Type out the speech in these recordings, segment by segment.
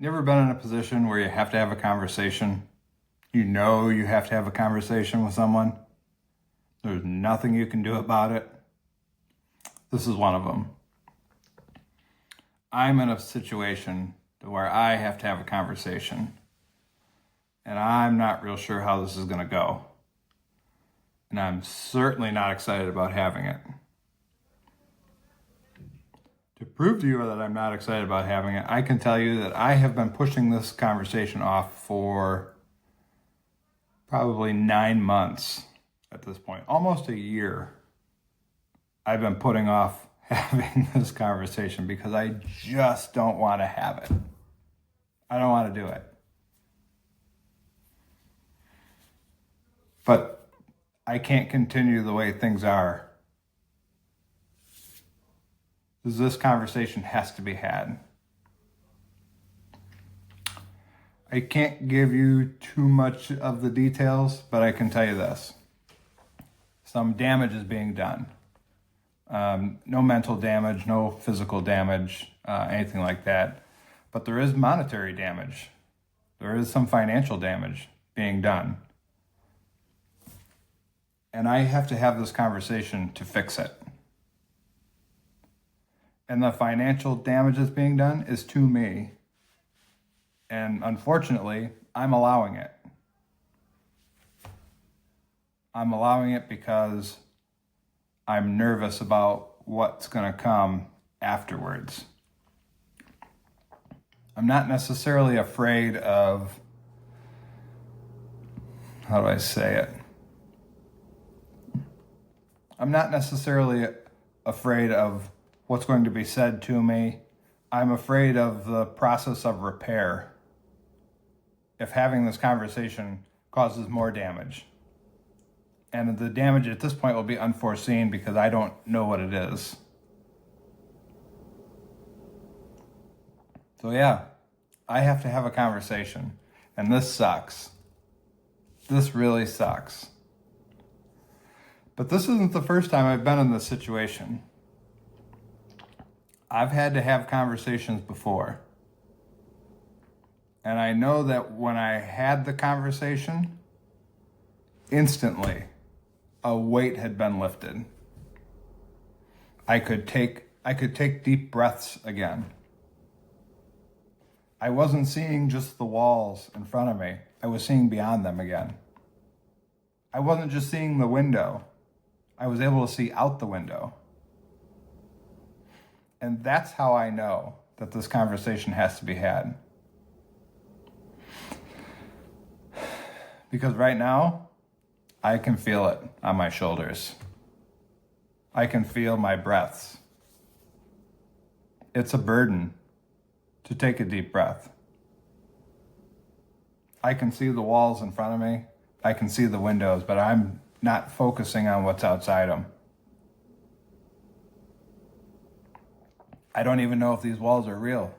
You ever been in a position where you have to have a conversation? You know you have to have a conversation with someone. There's nothing you can do about it. This is one of them. I'm in a situation where I have to have a conversation, and I'm not real sure how this is going to go. And I'm certainly not excited about having it. To prove to you that I'm not excited about having it, I can tell you that I have been pushing this conversation off for probably 9 months at this point, almost a year. I've been putting off having this conversation because I just don't want to have it. I don't want to do it. But I can't continue the way things are. This conversation has to be had. I can't give you too much of the details, but I can tell you this. Some damage is being done. No mental damage, no physical damage, anything like that. But there is monetary damage. There is some financial damage being done. And I have to have this conversation to fix it. And the financial damage that's being done is to me. And unfortunately, I'm allowing it. I'm allowing it because I'm nervous about what's going to come afterwards. I'm not necessarily afraid of, how do I say it? I'm not necessarily afraid of what's going to be said to me. I'm afraid of the process of repair. If having this conversation causes more damage. And the damage at this point will be unforeseen because I don't know what it is. So yeah, I have to have a conversation. And this sucks. This really sucks. But this isn't the first time I've been in this situation. I've had to have conversations before. And I know that when I had the conversation, instantly, a weight had been lifted. I could take deep breaths again. I wasn't seeing just the walls in front of me. I was seeing beyond them again. I wasn't just seeing the window. I was able to see out the window. And that's how I know that this conversation has to be had. Because right now, I can feel it on my shoulders. I can feel my breaths. It's a burden to take a deep breath. I can see the walls in front of me. I can see the windows, but I'm not focusing on what's outside them. I don't even know if these walls are real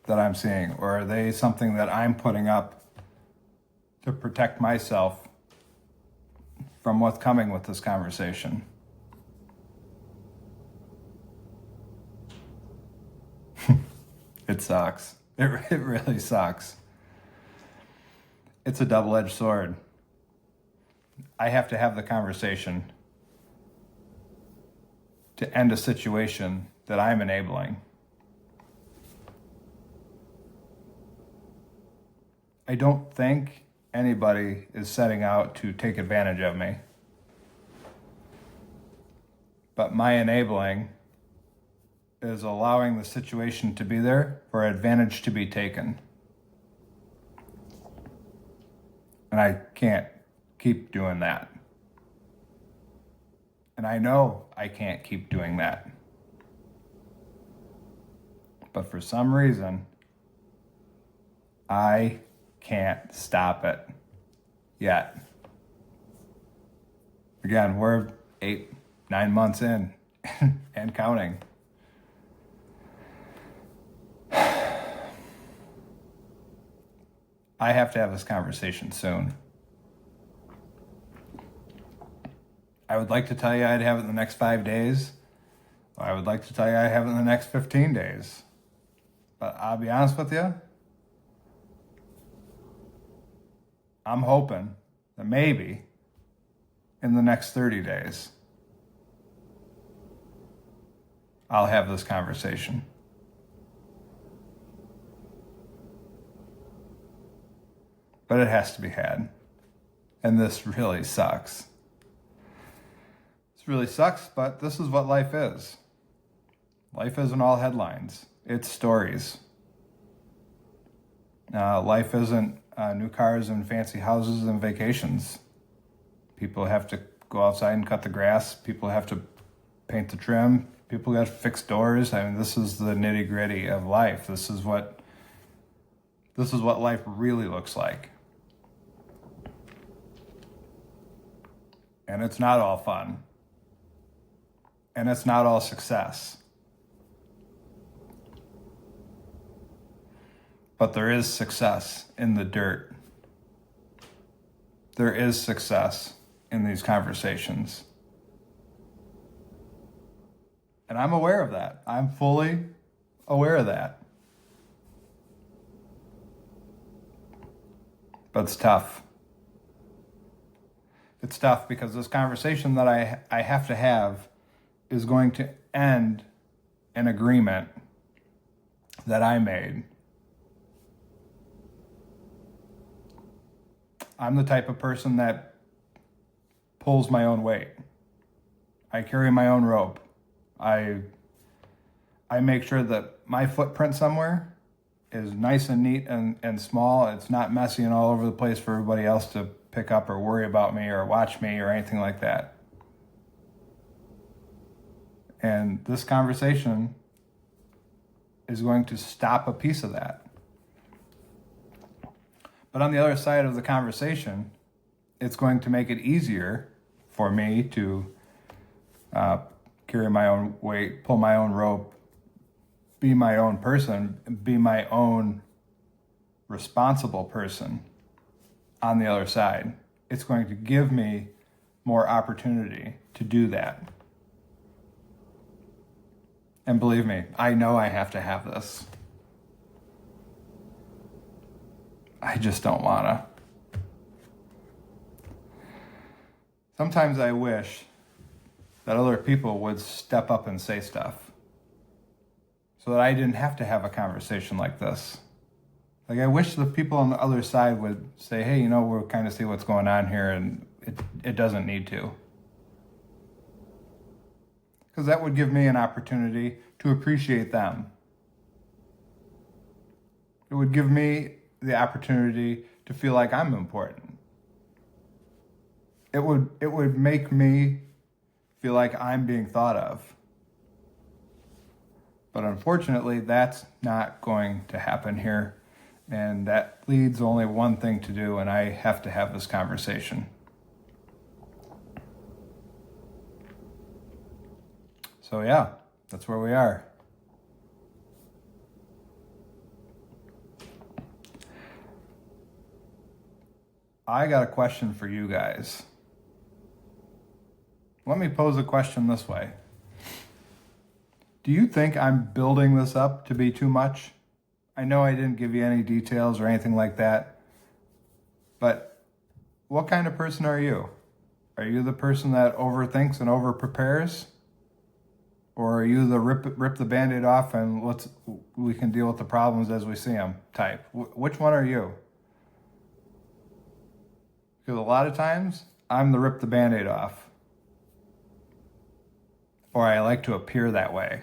that I'm seeing, or are they something that I'm putting up to protect myself from what's coming with this conversation. It sucks. It really sucks. It's a double-edged sword. I have to have the conversation to end a situation that I'm enabling. I don't think anybody is setting out to take advantage of me. But my enabling is allowing the situation to be there for advantage to be taken. And I can't keep doing that. And I know I can't keep doing that. But for some reason, I can't stop it yet. Again, we're 8-9 months in and counting. I have to have this conversation soon. I would like to tell you I'd have it in the next 5 days. I would like to tell you I have it in the next 15 days. But I'll be honest with you, I'm hoping that maybe in the next 30 days, I'll have this conversation. But it has to be had. And this really sucks. This really sucks, but this is what life is. Life isn't all headlines. It's stories. Life isn't new cars and fancy houses and vacations. People have to go outside and cut the grass. People have to paint the trim. People got to fix doors. I mean, this is the nitty gritty of life. This is what life really looks like. And it's not all fun. And it's not all success. But there is success in the dirt. There is success in these conversations. And I'm aware of that. I'm fully aware of that. But it's tough. It's tough because this conversation that I have to have is going to end an agreement that I made. I'm the type of person that pulls my own weight. I carry my own rope. I make sure that my footprint somewhere is nice and neat and small. It's not messy and all over the place for everybody else to pick up or worry about me or watch me or anything like that. And this conversation is going to stop a piece of that. But on the other side of the conversation, it's going to make it easier for me to carry my own weight, pull my own rope, be my own person, be my own responsible person on the other side. It's going to give me more opportunity to do that. And believe me, I know I have to have this. I just don't wanna. Sometimes I wish that other people would step up and say stuff so that I didn't have to have a conversation like this. Like, I wish the people on the other side would say, hey, we'll kind of see what's going on here, and it doesn't need to. Because that would give me an opportunity to appreciate them. It would give me the opportunity to feel like I'm important. It would make me feel like I'm being thought of. But unfortunately, that's not going to happen here. And that leads only one thing to do, and I have to have this conversation. So yeah, that's where we are. I got a question for you guys. Let me pose a question this way. Do you think I'm building this up to be too much? I know I didn't give you any details or anything like that, but what kind of person are you? Are you the person that overthinks and overprepares? Or are you the rip the Band-Aid off and we can deal with the problems as we see them type? Which one are you? Because a lot of times, I'm the rip the Band-Aid off. Or I like to appear that way.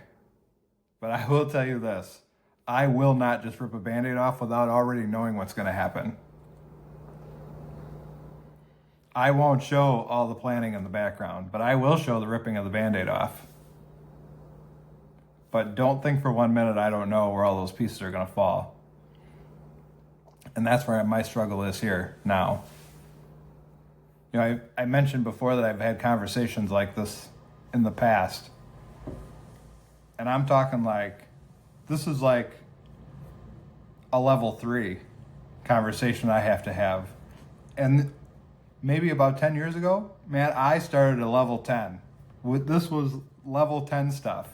But I will tell you this. I will not just rip a Band-Aid off without already knowing what's going to happen. I won't show all the planning in the background, but I will show the ripping of the Band-Aid off. But don't think for 1 minute I don't know where all those pieces are going to fall. And that's where my struggle is here now. I mentioned before that I've had conversations like this in the past. And I'm talking this is like a level 3 conversation I have to have. And maybe about 10 years ago, man, I started at level 10. This was level 10 stuff.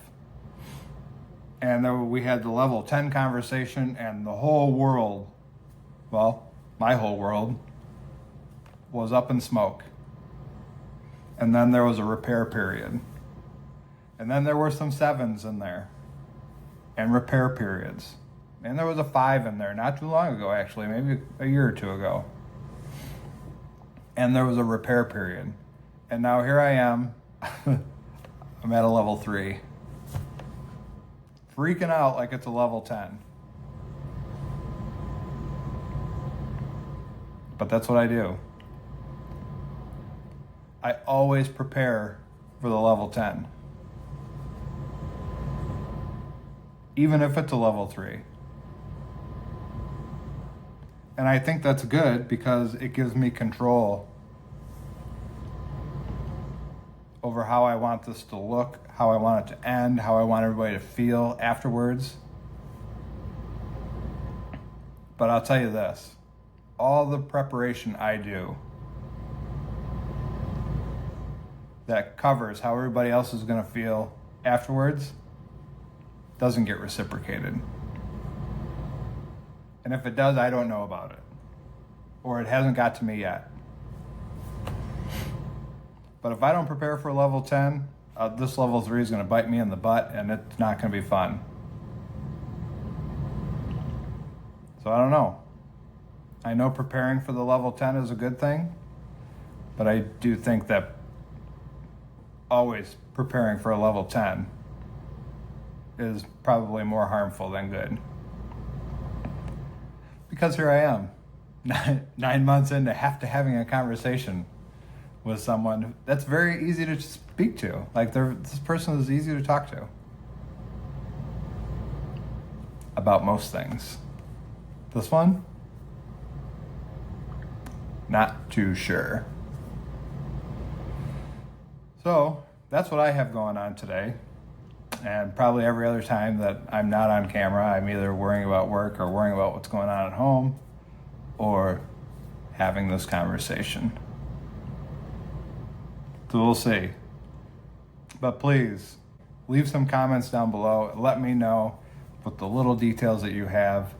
And then we had the level 10 conversation, and the whole world, well, my whole world, was up in smoke. And then there was a repair period. And then there were some 7s in there and repair periods. And there was a 5 in there not too long ago, actually, maybe a year or 2 ago. And there was a repair period. And now here I am. I'm at a level 3. Freaking out like it's a level 10. But that's what I do. I always prepare for the level 10. Even if it's a level 3. And I think that's good because it gives me control over how I want this to look, how I want it to end, how I want everybody to feel afterwards. But I'll tell you this, all the preparation I do that covers how everybody else is going to feel afterwards doesn't get reciprocated. And if it does, I don't know about it. Or it hasn't got to me yet. But if I don't prepare for level 10, this level 3 is going to bite me in the butt and it's not going to be fun. So I don't know. I know preparing for the level 10 is a good thing, but I do think that always preparing for a level 10 is probably more harmful than good. Because here I am, 9 months into having a conversation with someone that's very easy to speak to. Like this person is easy to talk to about most things. This one, not too sure. So that's what I have going on today. And probably every other time that I'm not on camera, I'm either worrying about work or worrying about what's going on at home or having this conversation. So we'll see. But please, leave some comments down below and let me know with the little details that you have.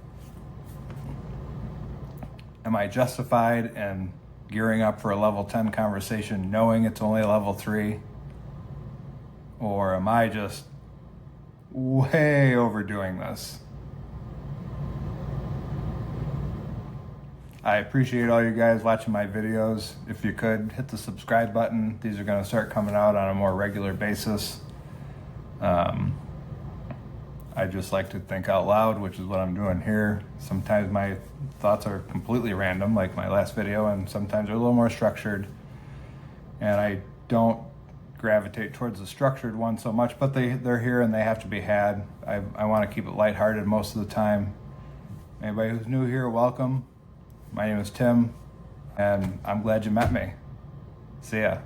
Am I justified in gearing up for a level 10 conversation knowing it's only level 3? Or am I just way overdoing this? I appreciate all you guys watching my videos. If you could, hit the subscribe button. These are going to start coming out on a more regular basis. I just like to think out loud, which is what I'm doing here. Sometimes my thoughts are completely random, like my last video, and sometimes they're a little more structured. And I don't gravitate towards the structured one so much, but they're here and they have to be had. I want to keep it lighthearted most of the time. Anybody who's new here, welcome. My name is Tim, and I'm glad you met me. See ya.